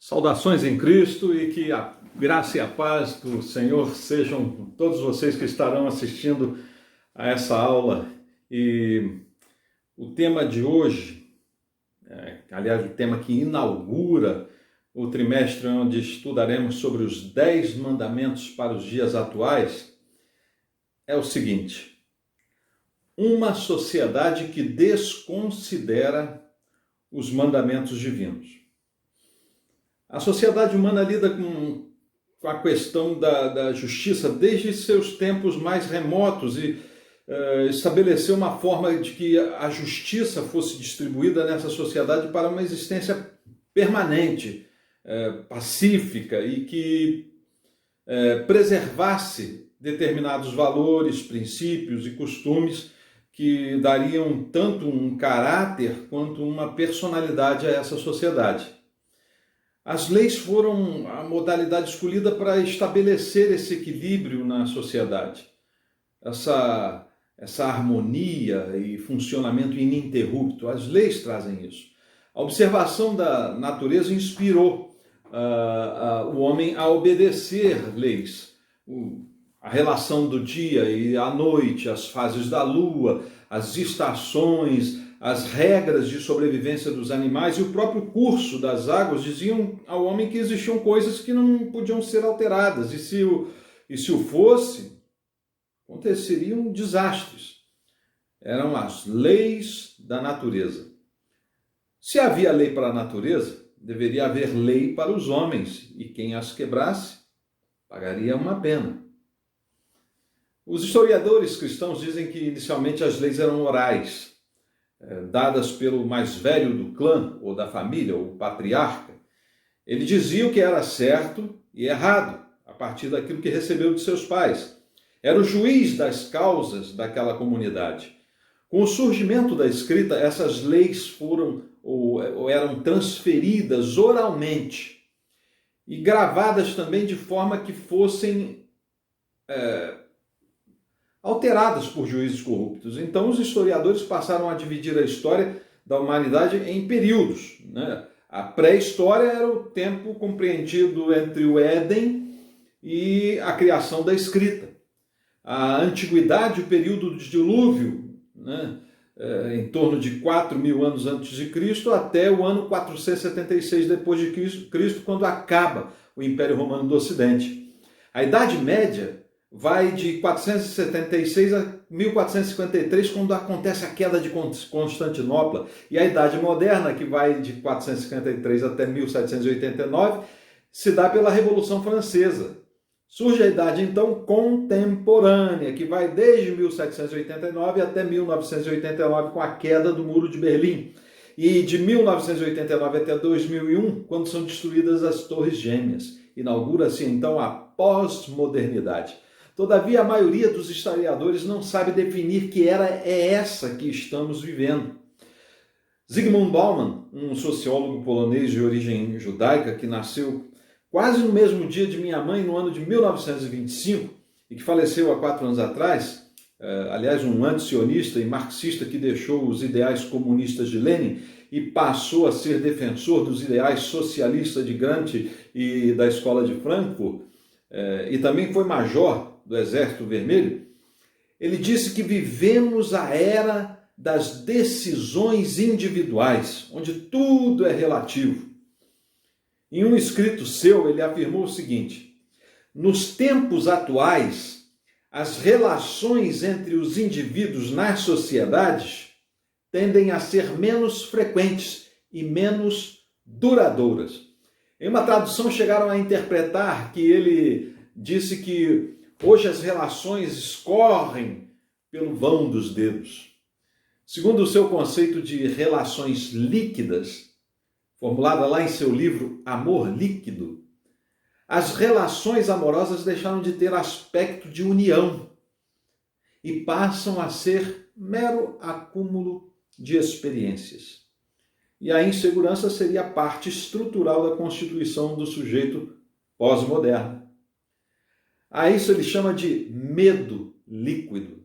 Saudações em Cristo e que a graça e a paz do Senhor sejam com todos vocês que estarão assistindo a essa aula. E o tema de hoje, aliás, o tema que inaugura o trimestre onde estudaremos sobre os 10 mandamentos para os dias atuais, é o seguinte: uma sociedade que desconsidera os mandamentos divinos. A sociedade humana lida com a questão da justiça desde seus tempos mais remotos e estabeleceu uma forma de que a justiça fosse distribuída nessa sociedade para uma existência permanente, pacífica e que preservasse determinados valores, princípios e costumes que dariam tanto um caráter quanto uma personalidade a essa sociedade. As leis foram a modalidade escolhida para estabelecer esse equilíbrio na sociedade, essa harmonia e funcionamento ininterrupto. As leis trazem isso. A observação da natureza inspirou o homem a obedecer leis. A relação do dia e a noite, as fases da lua, as estações, as regras de sobrevivência dos animais e o próprio curso das águas diziam ao homem que existiam coisas que não podiam ser alteradas, e se o fosse, aconteceriam desastres. Eram as leis da natureza. Se havia lei para a natureza, deveria haver lei para os homens, e quem as quebrasse pagaria uma pena. Os historiadores cristãos dizem que inicialmente as leis eram orais, dadas pelo mais velho do clã ou da família, o patriarca. Ele dizia o que era certo e errado, a partir daquilo que recebeu de seus pais. Era o juiz das causas daquela comunidade. Com o surgimento da escrita, essas leis foram ou eram transferidas oralmente e gravadas também de forma que fossem alteradas por juízes corruptos. Então, os historiadores passaram a dividir a história da humanidade em períodos, né? A pré-história era o tempo compreendido entre o Éden e a criação da escrita. A antiguidade, o período do dilúvio, né? Em torno de 4.000 anos antes de Cristo até o ano 476 depois de Cristo, quando acaba o Império Romano do Ocidente. A Idade Média vai de 476 a 1453, quando acontece a queda de Constantinopla. E a Idade Moderna, que vai de 453 até 1789, se dá pela Revolução Francesa. Surge a Idade, então, contemporânea, que vai desde 1789 até 1989, com a queda do Muro de Berlim. E de 1989 até 2001, quando são destruídas as Torres Gêmeas. Inaugura-se, então, a pós-modernidade. Todavia, a maioria dos historiadores não sabe definir que era essa que estamos vivendo. Zygmunt Bauman, um sociólogo polonês de origem judaica que nasceu quase no mesmo dia de minha mãe, no ano de 1925, e que faleceu há 4 anos atrás, aliás, um antisionista e marxista que deixou os ideais comunistas de Lenin e passou a ser defensor dos ideais socialistas de Gramsci e da Escola de Frankfurt, e também foi major do Exército Vermelho. Ele disse que vivemos a era das decisões individuais, onde tudo é relativo. Em um escrito seu, ele afirmou o seguinte: nos tempos atuais, as relações entre os indivíduos nas sociedades tendem a ser menos frequentes e menos duradouras. Em uma tradução, chegaram a interpretar que ele disse que hoje as relações escorrem pelo vão dos dedos. Segundo o seu conceito de relações líquidas, formulada lá em seu livro Amor Líquido, as relações amorosas deixaram de ter aspecto de união e passam a ser mero acúmulo de experiências. E a insegurança seria parte estrutural da constituição do sujeito pós-moderno. A isso ele chama de medo líquido.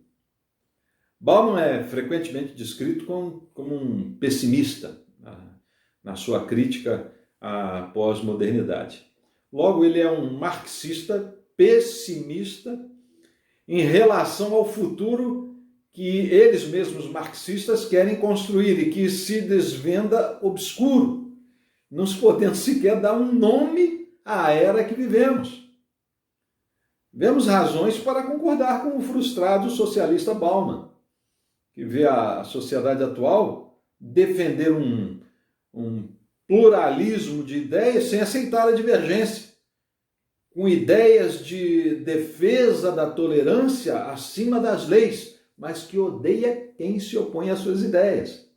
Bauman é frequentemente descrito como um pessimista na sua crítica à pós-modernidade. Logo, ele é um marxista pessimista em relação ao futuro que eles mesmos marxistas querem construir e que se desvenda obscuro, não se podendo sequer dar um nome à era que vivemos. Vemos razões para concordar com o frustrado socialista Bauman, que vê a sociedade atual defender um pluralismo de ideias sem aceitar a divergência, com ideias de defesa da tolerância acima das leis, mas que odeia quem se opõe às suas ideias.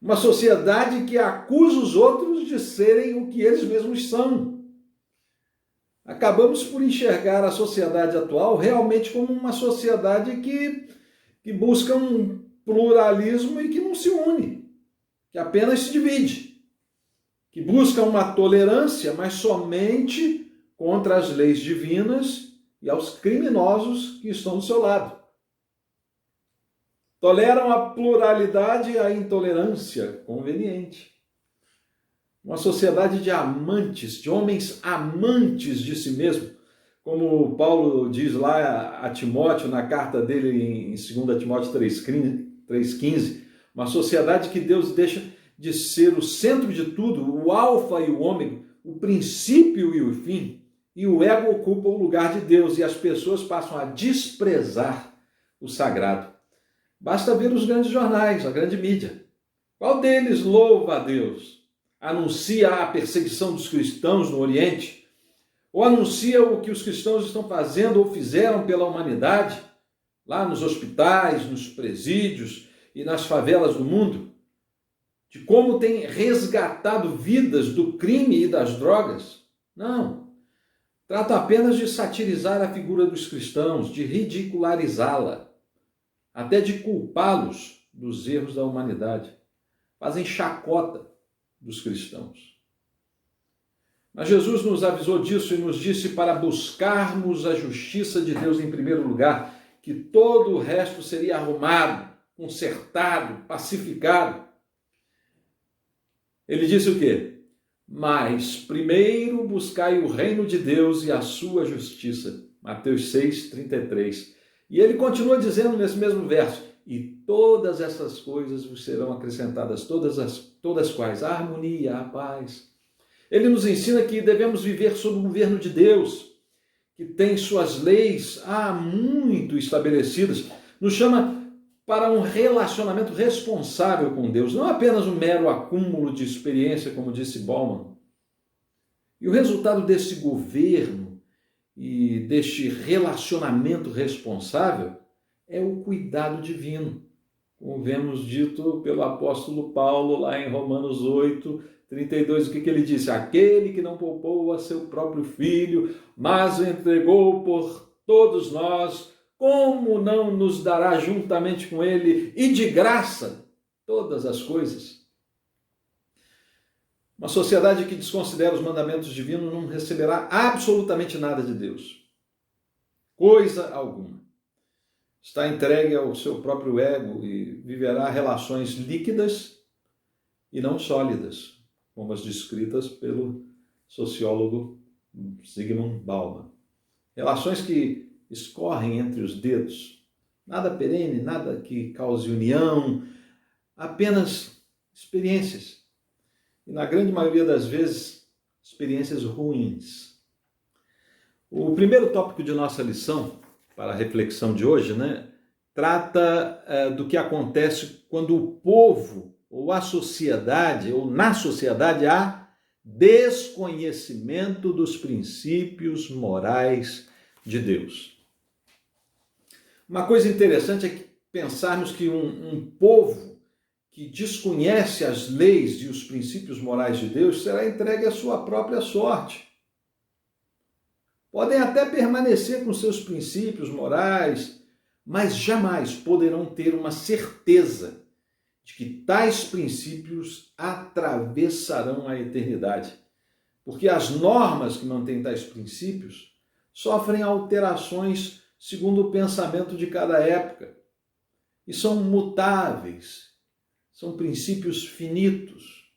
Uma sociedade que acusa os outros de serem o que eles mesmos são. Acabamos por enxergar a sociedade atual realmente como uma sociedade que busca um pluralismo e que não se une, que apenas se divide, que busca uma tolerância, mas somente contra as leis divinas e aos criminosos que estão do seu lado. Toleram a pluralidade e a intolerância conveniente. Uma sociedade de amantes, de homens amantes de si mesmo, como Paulo diz lá a Timóteo, na carta dele em 2 Timóteo 3,15, uma sociedade que Deus deixa de ser o centro de tudo, o alfa e o ômega, o princípio e o fim, e o ego ocupa o lugar de Deus e as pessoas passam a desprezar o sagrado. Basta ver os grandes jornais, a grande mídia. Qual deles louva a Deus? Anuncia a perseguição dos cristãos no Oriente? Ou anuncia o que os cristãos estão fazendo ou fizeram pela humanidade, lá nos hospitais, nos presídios e nas favelas do mundo? De como tem resgatado vidas do crime e das drogas? Não. Trata apenas de satirizar a figura dos cristãos, de ridicularizá-la, até de culpá-los dos erros da humanidade. Fazem chacota dos cristãos. Mas Jesus nos avisou disso e nos disse para buscarmos a justiça de Deus em primeiro lugar, que todo o resto seria arrumado, consertado, pacificado. Ele disse o quê? Mas primeiro buscai o reino de Deus e a sua justiça. Mateus 6:33. E ele continua dizendo nesse mesmo verso, e todas essas coisas vos serão acrescentadas, todas quais? A harmonia, a paz. Ele nos ensina que devemos viver sob o governo de Deus, que tem suas leis há muito estabelecidas. Nos chama para um relacionamento responsável com Deus, não apenas um mero acúmulo de experiência, como disse Bauman. E o resultado desse governo e deste relacionamento responsável é o cuidado divino, como vemos dito pelo apóstolo Paulo lá em Romanos 8:32, o que ele disse? Aquele que não poupou a seu próprio filho, mas o entregou por todos nós, como não nos dará juntamente com ele e de graça todas as coisas? Uma sociedade que desconsidera os mandamentos divinos não receberá absolutamente nada de Deus. Coisa alguma. Está entregue ao seu próprio ego e viverá relações líquidas e não sólidas, como as descritas pelo sociólogo Zygmunt Bauman. Relações que escorrem entre os dedos, nada perene, nada que cause união, apenas experiências. E na grande maioria das vezes, experiências ruins. O primeiro tópico de nossa lição, para a reflexão de hoje, trata do que acontece quando o povo, ou a sociedade, ou na sociedade, há desconhecimento dos princípios morais de Deus. Uma coisa interessante é que pensarmos que um povo que desconhece as leis e os princípios morais de Deus será entregue à sua própria sorte. Podem até permanecer com seus princípios morais, mas jamais poderão ter uma certeza de que tais princípios atravessarão a eternidade. Porque as normas que mantêm tais princípios sofrem alterações segundo o pensamento de cada época e são mutáveis, são princípios finitos.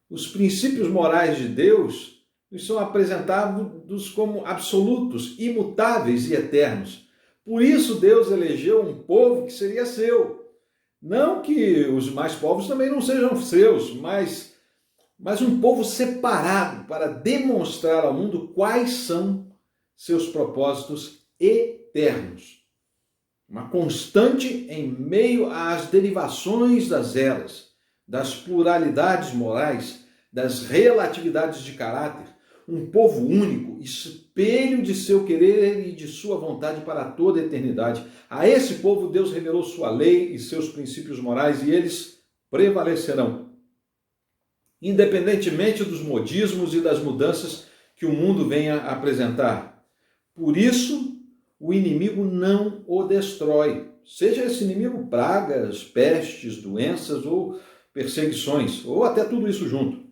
Os princípios morais de Deus nos são apresentados como absolutos, imutáveis e eternos. Por isso Deus elegeu um povo que seria seu. Não que os demais povos também não sejam seus, mas um povo separado para demonstrar ao mundo quais são seus propósitos eternos. Uma constante em meio às derivações das eras, das pluralidades morais, das relatividades de caráter, um povo único, espelho de seu querer e de sua vontade para toda a eternidade. A esse povo Deus revelou sua lei e seus princípios morais e eles prevalecerão, independentemente dos modismos e das mudanças que o mundo venha a apresentar. Por isso, o inimigo não o destrói. Seja esse inimigo pragas, pestes, doenças ou perseguições, ou até tudo isso junto.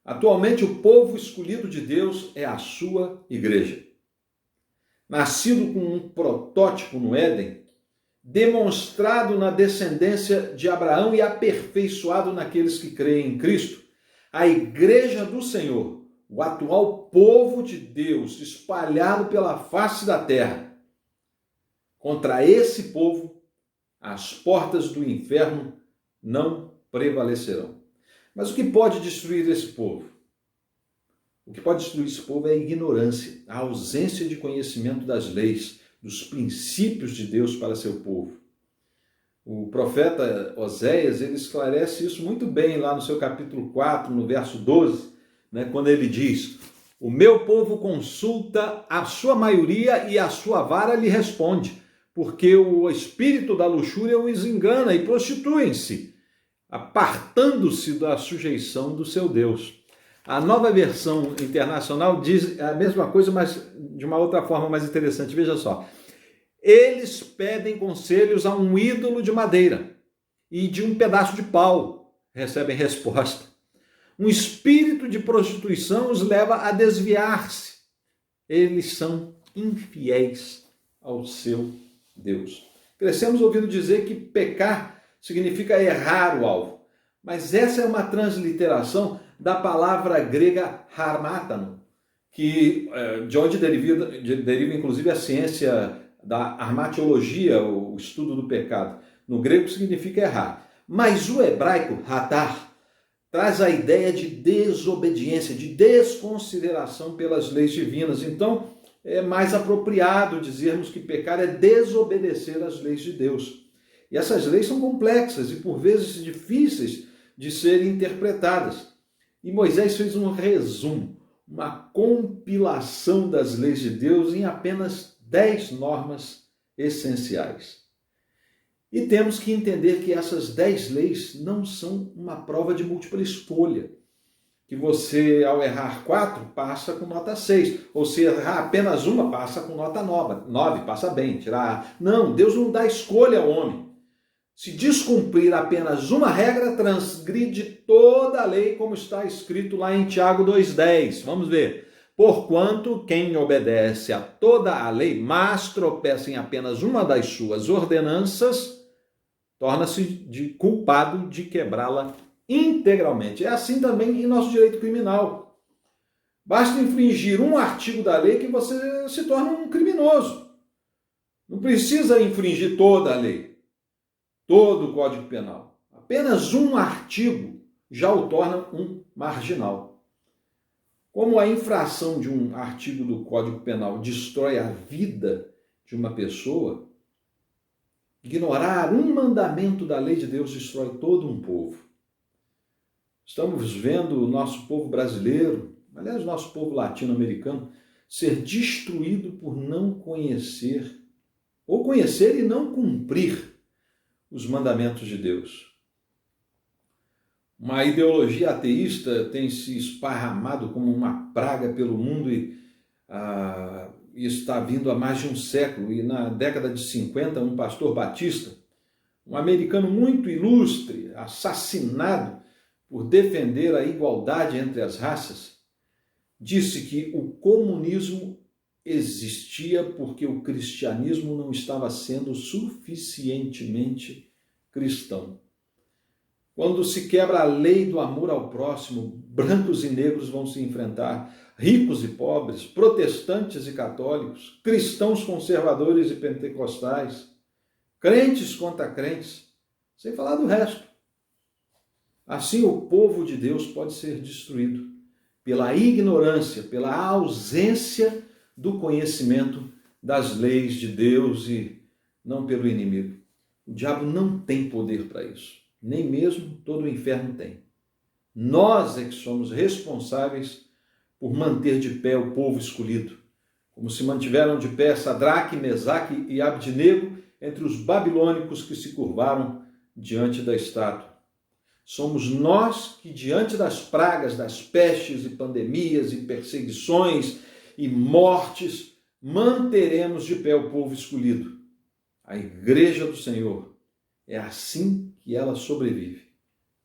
Atualmente, o povo escolhido de Deus é a sua igreja. Nascido com um protótipo no Éden, demonstrado na descendência de Abraão e aperfeiçoado naqueles que creem em Cristo, a igreja do Senhor, o atual povo de Deus espalhado pela face da terra. Contra esse povo, as portas do inferno não prevalecerão. Mas o que pode destruir esse povo? O que pode destruir esse povo é a ignorância, a ausência de conhecimento das leis, dos princípios de Deus para seu povo. O profeta Oséias, ele esclarece isso muito bem lá no seu capítulo 4, no verso 12, quando ele diz: o meu povo consulta a sua maioria e a sua vara lhe responde, porque o espírito da luxúria os engana e prostituem-se, apartando-se da sujeição do seu Deus. A Nova Versão Internacional diz a mesma coisa, mas de uma outra forma mais interessante. Veja só. Eles pedem conselhos a um ídolo de madeira e de um pedaço de pau recebem resposta. Um espírito de prostituição os leva a desviar-se. Eles são infiéis ao seu Deus. Crescemos ouvindo dizer que pecar significa errar o alvo, mas essa é uma transliteração da palavra grega harmatano, de onde deriva inclusive a ciência da armatiologia, o estudo do pecado. No grego significa errar. Mas o hebraico, hatar, traz a ideia de desobediência, de desconsideração pelas leis divinas. Então, é mais apropriado dizermos que pecar é desobedecer às leis de Deus. E essas leis são complexas e, por vezes, difíceis de serem interpretadas. E Moisés fez um resumo, uma compilação das leis de Deus em apenas 10 normas essenciais. E temos que entender que essas 10 leis não são uma prova de múltipla escolha, que você, ao errar 4, passa com nota 6, ou se errar apenas uma, passa com nota 9, passa bem, tirar. Não, Deus não dá escolha ao homem. Se descumprir apenas uma regra, transgride toda a lei, como está escrito lá em Tiago 2,10. Vamos ver. Porquanto quem obedece a toda a lei, mas tropeça em apenas uma das suas ordenanças, torna-se culpado de quebrá-la integralmente. É assim também em nosso direito criminal. Basta infringir um artigo da lei que você se torna um criminoso. Não precisa infringir toda a lei, todo o Código Penal. Apenas um artigo já o torna um marginal. Como a infração de um artigo do Código Penal destrói a vida de uma pessoa, ignorar um mandamento da lei de Deus destrói todo um povo. Estamos vendo o nosso povo brasileiro, aliás, o nosso povo latino-americano, ser destruído por não conhecer, ou conhecer e não cumprir os mandamentos de Deus. Uma ideologia ateísta tem se esparramado como uma praga pelo mundo e está vindo há mais de um século. E na década de 50, um pastor batista, um americano muito ilustre, assassinado por defender a igualdade entre as raças, disse que o comunismo existia porque o cristianismo não estava sendo suficientemente cristão. Quando se quebra a lei do amor ao próximo, brancos e negros vão se enfrentar, ricos e pobres, protestantes e católicos, cristãos conservadores e pentecostais, crentes contra crentes, sem falar do resto. Assim, o povo de Deus pode ser destruído pela ignorância, pela ausência do conhecimento das leis de Deus e não pelo inimigo. O diabo não tem poder para isso, nem mesmo todo o inferno tem. Nós é que somos responsáveis por manter de pé o povo escolhido, como se mantiveram de pé Sadraque, Mesaque e Abdinego entre os babilônicos que se curvaram diante da estátua. Somos nós que, diante das pragas, das pestes e pandemias e perseguições e mortes, manteremos de pé o povo escolhido. A igreja do Senhor é assim que ela sobrevive,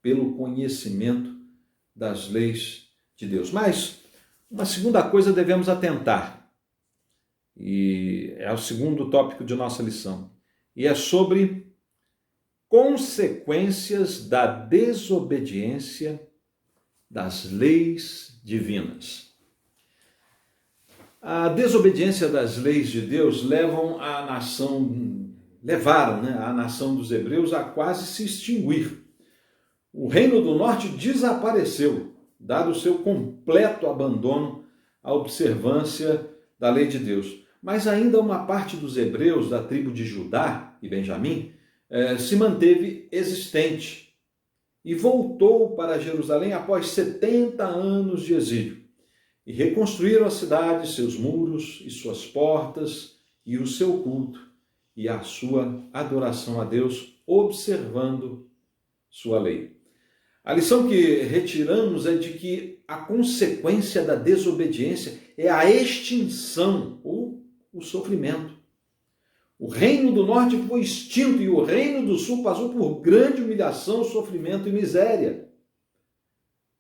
pelo conhecimento das leis de Deus. Mas uma segunda coisa devemos atentar, e é o segundo tópico de nossa lição, e é sobre consequências da desobediência das leis divinas. A desobediência das leis de Deus levaram a nação dos hebreus a quase se extinguir. O reino do norte desapareceu, dado o seu completo abandono à observância da lei de Deus. Mas ainda uma parte dos hebreus da tribo de Judá e Benjamim se manteve existente e voltou para Jerusalém após 70 anos de exílio. E reconstruíram a cidade, seus muros e suas portas, e o seu culto e a sua adoração a Deus, observando sua lei. A lição que retiramos é de que a consequência da desobediência é a extinção ou o sofrimento. O reino do norte foi extinto e o reino do sul passou por grande humilhação, sofrimento e miséria.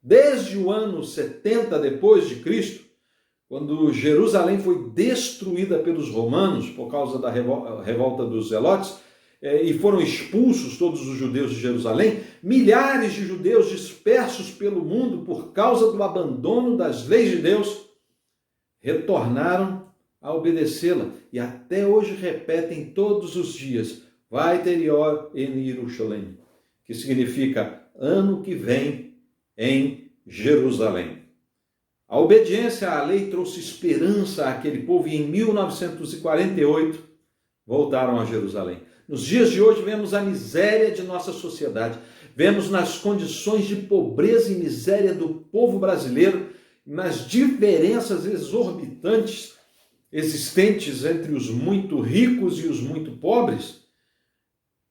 Desde o ano 70 depois de Cristo, quando Jerusalém foi destruída pelos romanos por causa da revolta dos zelotes, e foram expulsos todos os judeus de Jerusalém, milhares de judeus dispersos pelo mundo por causa do abandono das leis de Deus, retornaram a obedecê-la e até hoje repetem todos os dias, Vaterior en Jerusalém, que significa ano que vem em Jerusalém. A obediência à lei trouxe esperança àquele povo e em 1948 voltaram a Jerusalém. Nos dias de hoje vemos a miséria de nossa sociedade, vemos nas condições de pobreza e miséria do povo brasileiro, nas diferenças exorbitantes existentes entre os muito ricos e os muito pobres.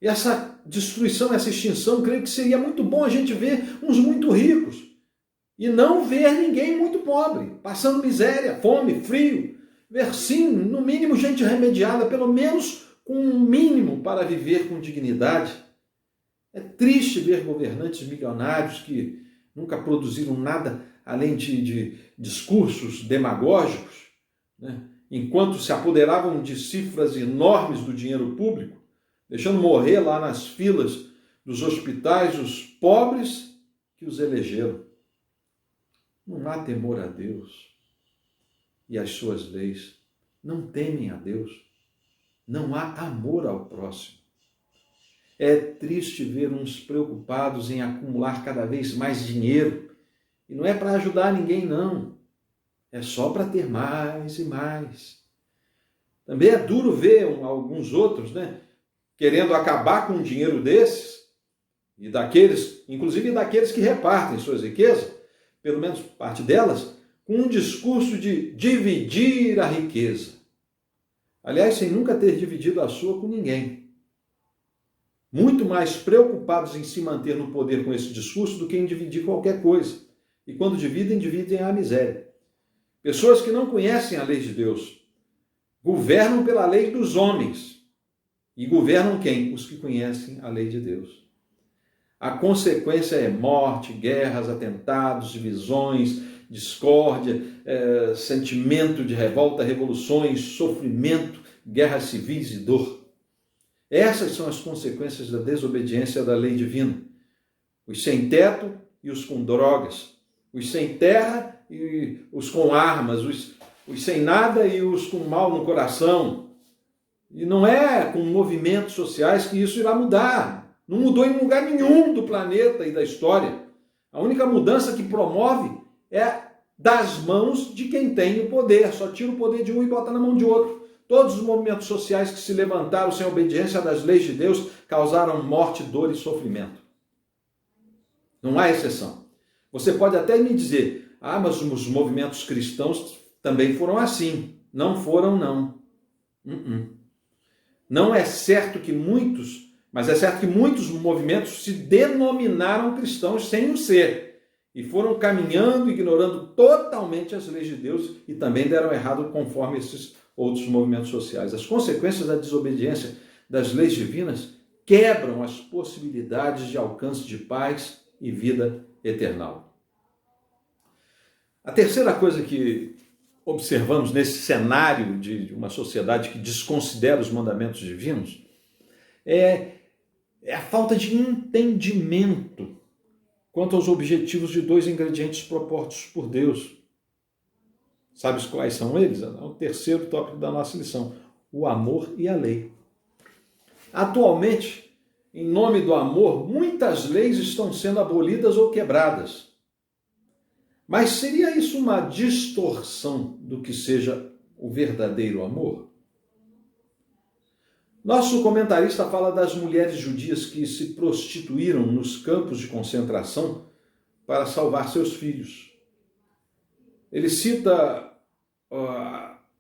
E essa destruição, essa extinção, creio que seria muito bom a gente ver uns muito ricos e não ver ninguém muito pobre, passando miséria, fome, frio, ver sim, no mínimo, gente remediada, pelo menos com um mínimo para viver com dignidade. É triste ver governantes milionários que nunca produziram nada além de discursos demagógicos, né? Enquanto se apoderavam de cifras enormes do dinheiro público, deixando morrer lá nas filas dos hospitais os pobres que os elegeram. Não há temor a Deus e às suas leis. Não temem a Deus. Não há amor ao próximo. É triste ver uns preocupados em acumular cada vez mais dinheiro. E não é para ajudar ninguém, não. É só para ter mais e mais. Também é duro ver alguns outros, querendo acabar com um dinheiro desses, e daqueles, inclusive daqueles que repartem suas riquezas, pelo menos parte delas, com um discurso de dividir a riqueza. Aliás, sem nunca ter dividido a sua com ninguém. Muito mais preocupados em se manter no poder com esse discurso do que em dividir qualquer coisa. E quando dividem, dividem a miséria. Pessoas que não conhecem a lei de Deus governam pela lei dos homens. E governam quem? Os que conhecem a lei de Deus. A consequência é morte, guerras, atentados, divisões, discórdia, sentimento de revolta, revoluções, sofrimento, guerras civis e dor. Essas são as consequências da desobediência da lei divina. os sem teto e os com drogas, os sem terra e os com armas, os sem nada e os com mal no coração. E não é com movimentos sociais que isso irá mudar. Não mudou em lugar nenhum do planeta e da história. A única mudança que promove é das mãos de quem tem o poder. Só tira o poder de um e bota na mão de outro. Todos os movimentos sociais que se levantaram sem obediência das leis de Deus causaram morte, dor e sofrimento. Não há exceção. Você pode até me dizer, mas os movimentos cristãos também foram assim. Não foram, não. Não é certo que muitos, mas é certo que muitos movimentos se denominaram cristãos sem o ser. E foram caminhando, ignorando totalmente as leis de Deus e também deram errado conforme esses outros movimentos sociais. As consequências da desobediência das leis divinas quebram as possibilidades de alcance de paz e vida eternal. A terceira coisa que observamos nesse cenário de uma sociedade que desconsidera os mandamentos divinos é a falta de entendimento quanto aos objetivos de dois ingredientes propostos por Deus. Sabes quais são eles? É o terceiro tópico da nossa lição: o amor e a lei. Atualmente, em nome do amor, muitas leis estão sendo abolidas ou quebradas. Mas seria isso uma distorção do que seja o verdadeiro amor? Nosso comentarista fala das mulheres judias que se prostituíram nos campos de concentração para salvar seus filhos. Ele cita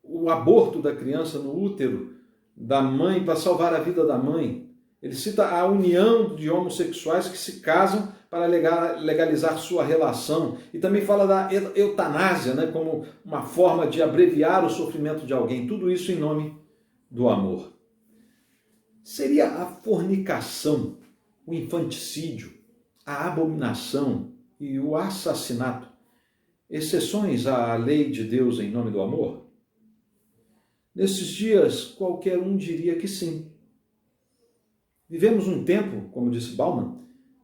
o aborto da criança no útero da mãe para salvar a vida da mãe. Ele cita a união de homossexuais que se casam para legalizar sua relação. E também fala da eutanásia, como uma forma de abreviar o sofrimento de alguém. Tudo isso em nome do amor. Seria a fornicação, o infanticídio, a abominação e o assassinato exceções à lei de Deus em nome do amor? Nesses dias, qualquer um diria que sim. Vivemos um tempo, como disse Bauman,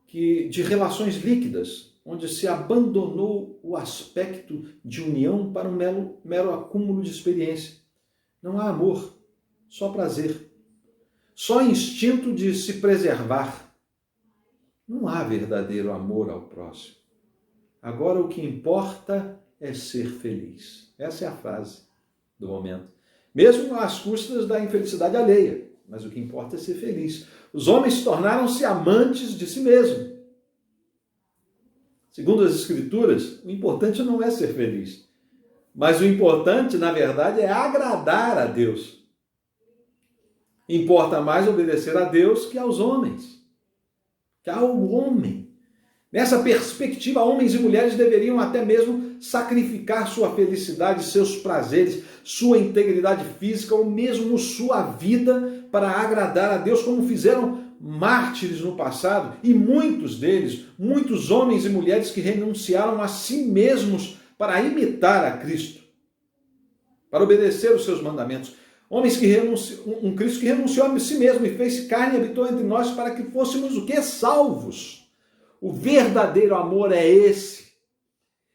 de relações líquidas, onde se abandonou o aspecto de união para um mero acúmulo de experiência. Não há amor, só prazer. Só instinto de se preservar. Não há verdadeiro amor ao próximo. Agora o que importa é ser feliz. Essa é a frase do momento. Mesmo às custas da infelicidade alheia. Mas o que importa é ser feliz. Os homens tornaram-se amantes de si mesmos. Segundo as Escrituras, o importante não é ser feliz. Mas o importante, na verdade, é agradar a Deus. Importa mais obedecer a Deus que aos homens. Que ao homem. Nessa perspectiva, homens e mulheres deveriam até mesmo sacrificar sua felicidade, seus prazeres, sua integridade física ou mesmo sua vida para agradar a Deus, como fizeram mártires no passado, e muitos deles, muitos homens e mulheres que renunciaram a si mesmos para imitar a Cristo, para obedecer os seus mandamentos. Homens que um Cristo que renunciou a si mesmo e fez carne e habitou entre nós para que fôssemos o quê? Salvos. O verdadeiro amor é esse,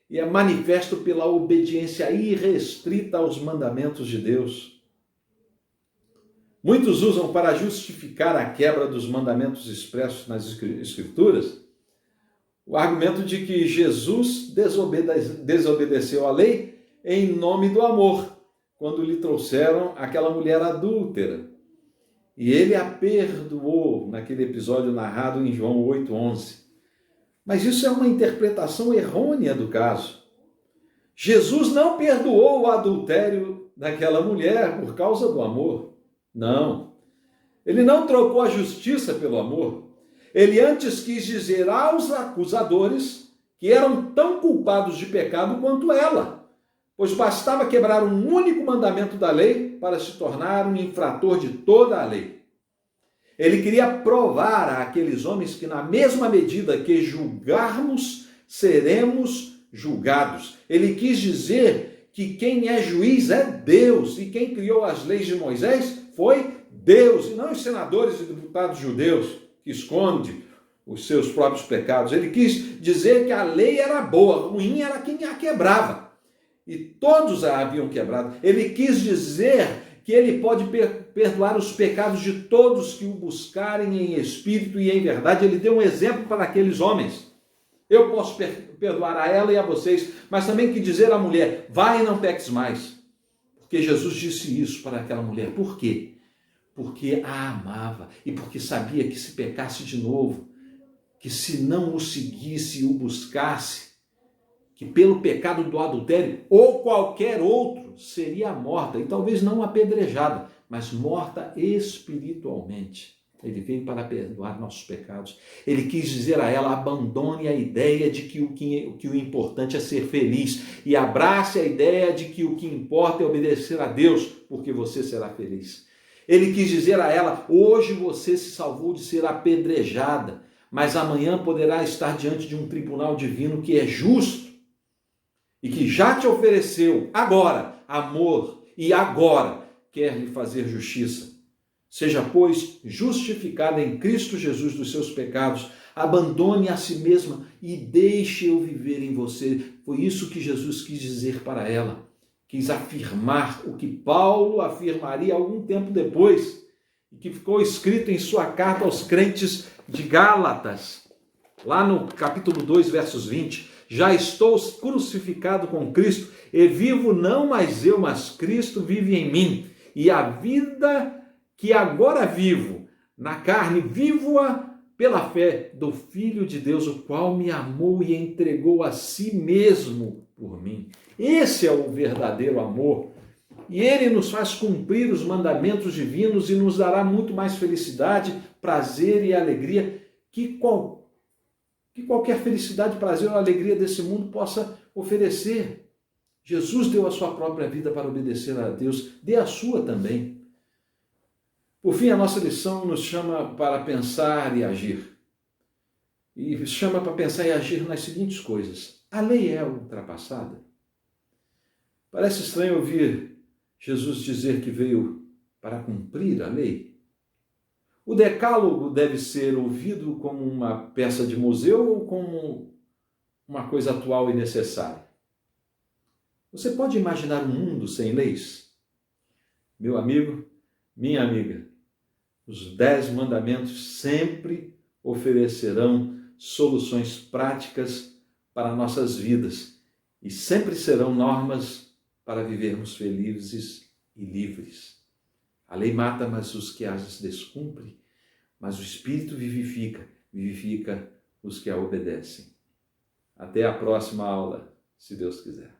e é manifesto pela obediência irrestrita aos mandamentos de Deus. Muitos usam para justificar a quebra dos mandamentos expressos nas Escrituras o argumento de que Jesus desobedeceu à lei em nome do amor, quando lhe trouxeram aquela mulher adúltera. E ele a perdoou naquele episódio narrado em João 8:11. Mas isso é uma interpretação errônea do caso. Jesus não perdoou o adultério daquela mulher por causa do amor. Não. Ele não trocou a justiça pelo amor. Ele antes quis dizer aos acusadores que eram tão culpados de pecado quanto ela, pois bastava quebrar um único mandamento da lei para se tornar um infrator de toda a lei. Ele queria provar àqueles homens que na mesma medida que julgarmos, seremos julgados. Ele quis dizer que quem é juiz é Deus, e quem criou as leis de Moisés foi Deus, e não os senadores e deputados judeus que escondem os seus próprios pecados. Ele quis dizer que a lei era boa, ruim era quem a quebrava. E todos a haviam quebrado. Ele quis dizer que ele pode perdoar os pecados de todos que o buscarem em espírito e em verdade. Ele deu um exemplo para aqueles homens. Eu posso perdoar a ela e a vocês, mas também quis dizer à mulher, vai e não peques mais. Porque Jesus disse isso para aquela mulher. Por quê? Porque a amava e porque sabia que se pecasse de novo, que se não o seguisse e o buscasse, que pelo pecado do adultério ou qualquer outro seria morta, e talvez não apedrejada, mas morta espiritualmente. Ele veio para perdoar nossos pecados. Ele quis dizer a ela, abandone a ideia de que o importante é ser feliz e abrace a ideia de que o que importa é obedecer a Deus, porque você será feliz. Ele quis dizer a ela, hoje você se salvou de ser apedrejada, mas amanhã poderá estar diante de um tribunal divino que é justo e que já te ofereceu agora amor e agora quer lhe fazer justiça. Seja, pois, justificada em Cristo Jesus dos seus pecados, abandone a si mesma e deixe eu viver em você. Foi isso que Jesus quis dizer para ela. Quis afirmar o que Paulo afirmaria algum tempo depois, e que ficou escrito em sua carta aos crentes de Gálatas, lá no capítulo 2, versos 20. Já estou crucificado com Cristo, e vivo não mais eu, mas Cristo vive em mim. E a vida que agora vivo na carne, vivo-a pela fé do Filho de Deus, o qual me amou e entregou a si mesmo por mim. Esse é o verdadeiro amor. E ele nos faz cumprir os mandamentos divinos e nos dará muito mais felicidade, prazer e alegria que qualquer felicidade, prazer ou alegria desse mundo possa oferecer. Jesus deu a sua própria vida para obedecer a Deus, dê a sua também. Por fim, a nossa lição nos chama para pensar e agir. E chama para pensar e agir nas seguintes coisas. A lei é ultrapassada? Parece estranho ouvir Jesus dizer que veio para cumprir a lei. O decálogo deve ser ouvido como uma peça de museu ou como uma coisa atual e necessária? Você pode imaginar um mundo sem leis? Meu amigo, minha amiga, os 10 mandamentos sempre oferecerão soluções práticas para nossas vidas e sempre serão normas para vivermos felizes e livres. A lei mata, mas os que as descumprem, mas o Espírito vivifica os que a obedecem. Até a próxima aula, se Deus quiser.